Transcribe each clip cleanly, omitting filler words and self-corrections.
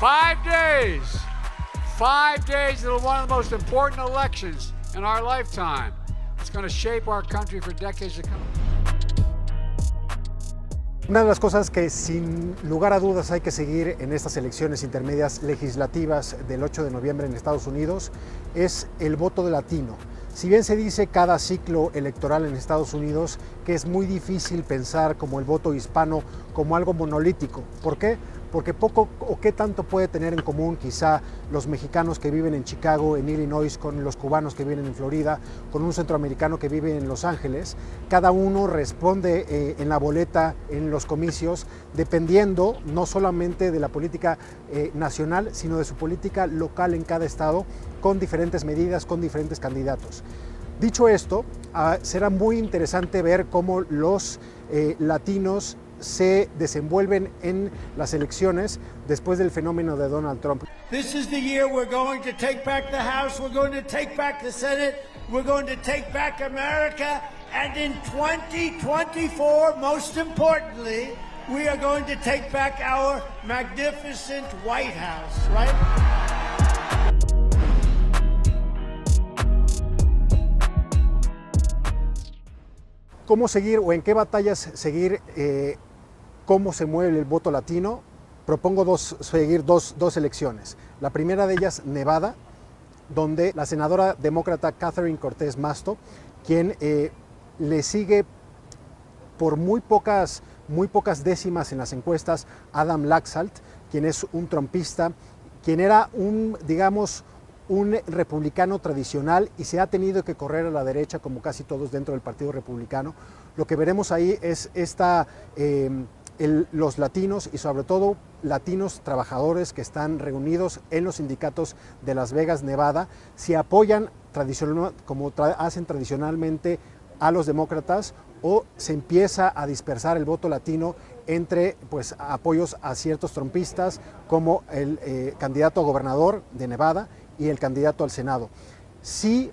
5 days. 5 days to one of the most important elections in our lifetime. It's going to shape our country for decades to come. Una de las cosas que sin lugar a dudas hay que seguir en estas elecciones intermedias legislativas del 8 de noviembre en Estados Unidos es el voto latino. Si bien se dice cada ciclo electoral en Estados Unidos que es muy difícil pensar como el voto hispano como algo monolítico. ¿Por qué? Porque poco o qué tanto puede tener en común quizá los mexicanos que viven en Chicago, en Illinois, con los cubanos que viven en Florida, con un centroamericano que vive en Los Ángeles. Cada uno responde en la boleta, en los comicios, dependiendo no solamente de la política nacional, sino de su política local en cada estado, con diferentes medidas, con diferentes candidatos. Dicho esto, será muy interesante ver cómo los latinos se desenvuelven en las elecciones después del fenómeno de Donald Trump. This is the year we're going to take back the House, we're going to take back the Senate, we're going to take back America, and in 2024, most importantly, we are going to take back our magnificent White House, right? ¿Cómo seguir o en qué batallas seguir cómo se mueve el voto latino? Propongo seguir dos elecciones. La primera de ellas, Nevada, donde la senadora demócrata Catherine Cortez Masto, quien le sigue por muy pocas décimas en las encuestas, Adam Laxalt, quien es un trumpista, quien era un republicano tradicional y se ha tenido que correr a la derecha como casi todos dentro del Partido Republicano. Lo que veremos ahí es los latinos y sobre todo latinos trabajadores que están reunidos en los sindicatos de Las Vegas, Nevada, si apoyan como hacen tradicionalmente a los demócratas o se empieza a dispersar el voto latino entre apoyos a ciertos trumpistas como el candidato a gobernador de Nevada y el candidato al Senado. Si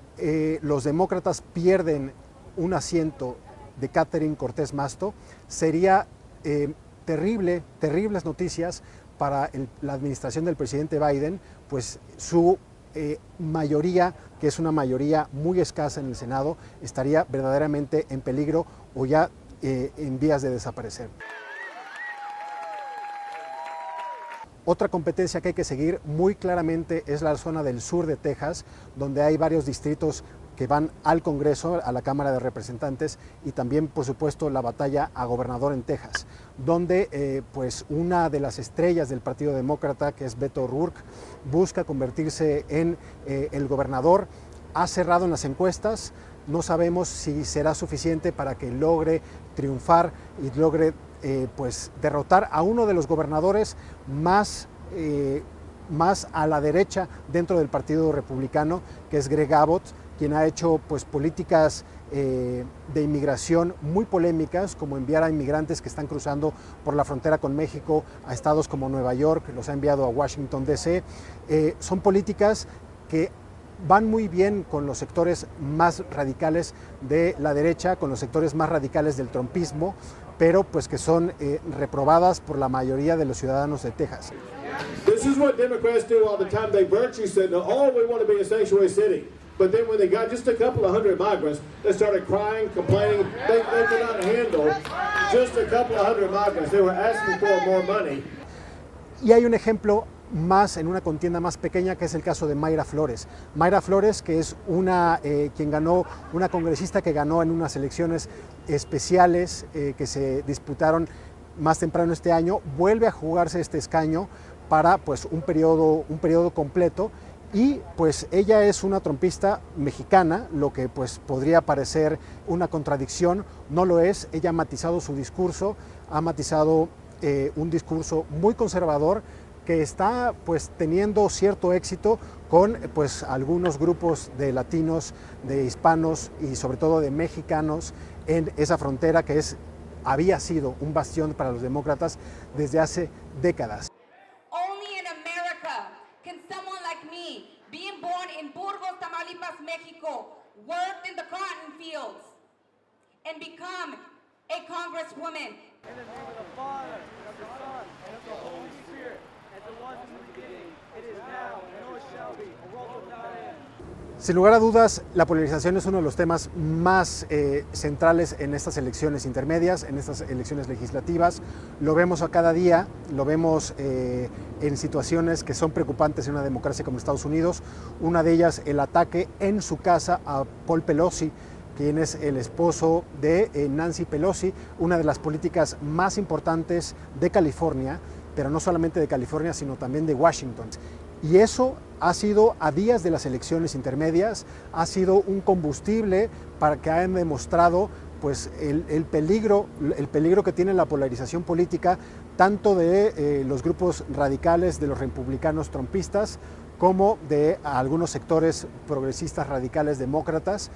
los demócratas pierden un asiento de Catherine Cortez Masto, sería terribles noticias para la administración del presidente Biden, pues su mayoría, que es una mayoría muy escasa en el Senado, estaría verdaderamente en peligro o ya en vías de desaparecer. Otra competencia que hay que seguir muy claramente es la zona del sur de Texas, donde hay varios distritos que van al Congreso, a la Cámara de Representantes, y también, por supuesto, la batalla a gobernador en Texas, donde una de las estrellas del Partido Demócrata, que es Beto O'Rourke, busca convertirse en el gobernador. Ha cerrado en las encuestas, no sabemos si será suficiente para que logre triunfar y logre derrotar a uno de los gobernadores más a la derecha dentro del Partido Republicano, que es Greg Abbott, quien ha hecho políticas de inmigración muy polémicas, como enviar a inmigrantes que están cruzando por la frontera con México a estados como Nueva York, los ha enviado a Washington, D.C. Son políticas que van muy bien con los sectores más radicales de la derecha, con los sectores más radicales del trumpismo, pero que son reprobadas por la mayoría de los ciudadanos de Texas. This is what Democrats do all the time. They virtue signal, oh, we want to be a sanctuary city. But then when they got just a couple of hundred migrants, they started crying, complaining. They could not handle just a couple of hundred migrants. They were asking for more money. Y hay un ejemplo más en una contienda más pequeña, que es el caso de Mayra Flores. Mayra Flores, que es una congresista que ganó en unas elecciones especiales que se disputaron más temprano este año, vuelve a jugarse este escaño para un periodo completo, y ella es una trumpista mexicana, lo que podría parecer una contradicción, no lo es. Ella ha matizado su discurso, ha matizado un discurso muy conservador que está teniendo cierto éxito con algunos grupos de latinos, de hispanos y sobre todo de mexicanos en esa frontera que había sido un bastión para los demócratas desde hace décadas. Only in America can someone like me, being born in Burgos, Tamaulipas, Mexico, worked in the cotton fields, and become a congresswoman. In the name of the Father, and of the Son, and of the Holy Spirit. Sin lugar a dudas, la polarización es uno de los temas más centrales en estas elecciones intermedias, en estas elecciones legislativas. Lo vemos a cada día, lo vemos en situaciones que son preocupantes en una democracia como Estados Unidos. Una de ellas, el ataque en su casa a Paul Pelosi, quien es el esposo de Nancy Pelosi, una de las políticas más importantes de California, pero no solamente de California, sino también de Washington. Y eso ha sido, a días de las elecciones intermedias, ha sido un combustible para que hayan demostrado pues, el peligro que tiene la polarización política, tanto de los grupos radicales, de los republicanos trumpistas, como de algunos sectores progresistas radicales demócratas,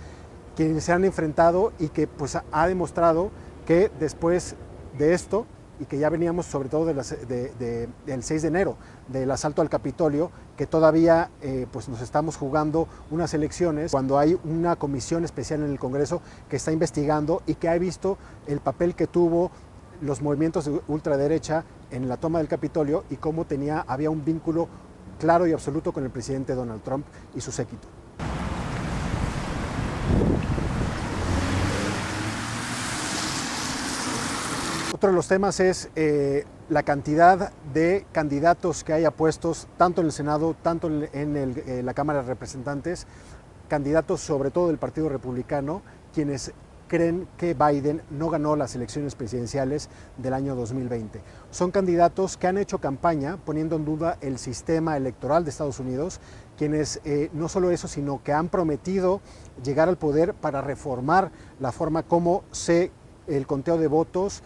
quienes se han enfrentado y que pues, ha demostrado que después de esto, y que ya veníamos sobre todo del 6 de enero, del asalto al Capitolio, que todavía pues nos estamos jugando unas elecciones, cuando hay una comisión especial en el Congreso que está investigando y que ha visto el papel que tuvo los movimientos de ultraderecha en la toma del Capitolio y cómo había un vínculo claro y absoluto con el presidente Donald Trump y su séquito. Otro de los temas es la cantidad de candidatos que haya puestos, tanto en el Senado, tanto en la Cámara de Representantes, candidatos sobre todo del Partido Republicano, quienes creen que Biden no ganó las elecciones presidenciales del año 2020. Son candidatos que han hecho campaña poniendo en duda el sistema electoral de Estados Unidos, quienes no solo eso, sino que han prometido llegar al poder para reformar la forma como el conteo de votos,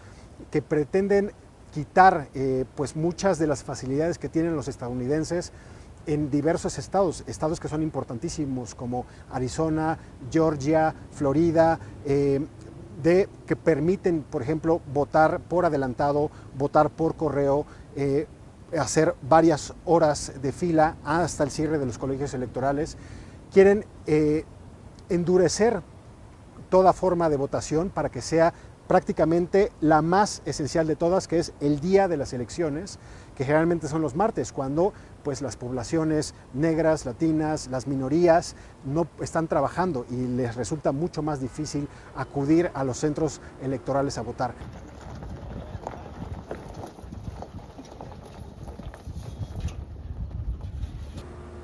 que pretenden quitar pues muchas de las facilidades que tienen los estadounidenses en diversos estados que son importantísimos como Arizona, Georgia, Florida, que permiten, por ejemplo, votar por adelantado, votar por correo, hacer varias horas de fila hasta el cierre de los colegios electorales. Quieren endurecer toda forma de votación para que sea prácticamente la más esencial de todas, que es el día de las elecciones, que generalmente son los martes, cuando pues, las poblaciones negras, latinas, las minorías no están trabajando y les resulta mucho más difícil acudir a los centros electorales a votar.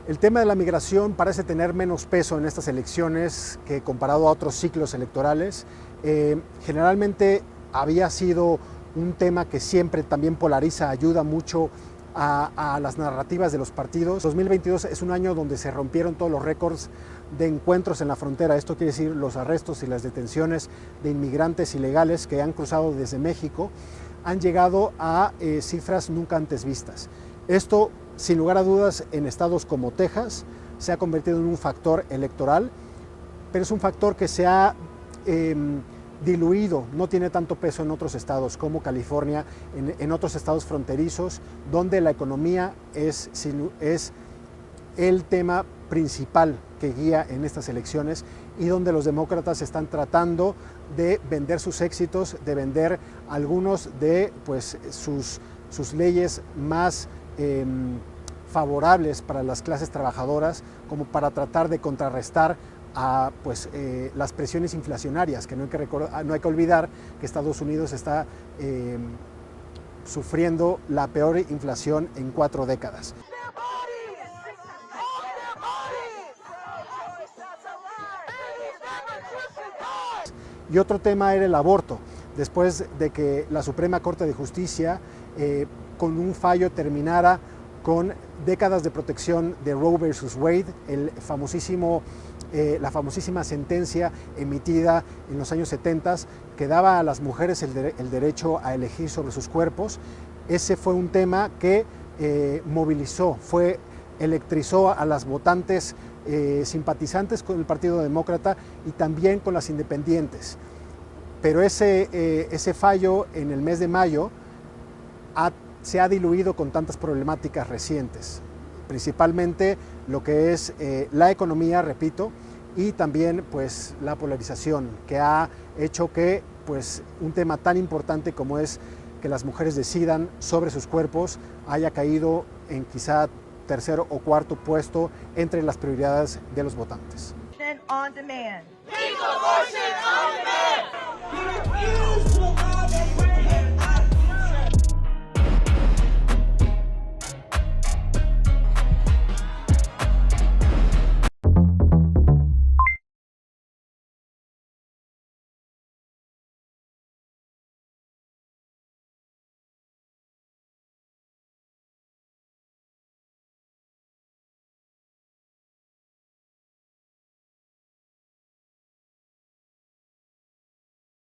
El tema de la migración parece tener menos peso en estas elecciones que comparado a otros ciclos electorales. Generalmente había sido un tema que siempre también polariza, ayuda mucho a las narrativas de los partidos. 2022 es un año donde se rompieron todos los récords de encuentros en la frontera. Esto quiere decir los arrestos y las detenciones de inmigrantes ilegales que han cruzado desde México han llegado a cifras nunca antes vistas. Esto, sin lugar a dudas, en estados como Texas se ha convertido en un factor electoral, pero es un factor que se ha diluido, no tiene tanto peso en otros estados como California, en otros estados fronterizos, donde la economía es el tema principal que guía en estas elecciones y donde los demócratas están tratando de vender sus éxitos, de vender algunos de pues, sus leyes más favorables para las clases trabajadoras, como para tratar de contrarrestar a las presiones inflacionarias, que no hay que olvidar que Estados Unidos está sufriendo la peor inflación en 4 décadas. Y otro tema era el aborto, después de que la Suprema Corte de Justicia con un fallo terminara con décadas de protección de Roe versus Wade, la famosísima sentencia emitida en los años 70 que daba a las mujeres el derecho a elegir sobre sus cuerpos. Ese fue un tema que movilizó, electrizó a las votantes simpatizantes con el Partido Demócrata y también con las independientes. Pero ese fallo en el mes de mayo se ha diluido con tantas problemáticas recientes, principalmente lo que es la economía, repito, y también pues, la polarización, que ha hecho que pues, un tema tan importante como es que las mujeres decidan sobre sus cuerpos haya caído en quizá tercero o cuarto puesto entre las prioridades de los votantes. On demand. Legal abortion on demand.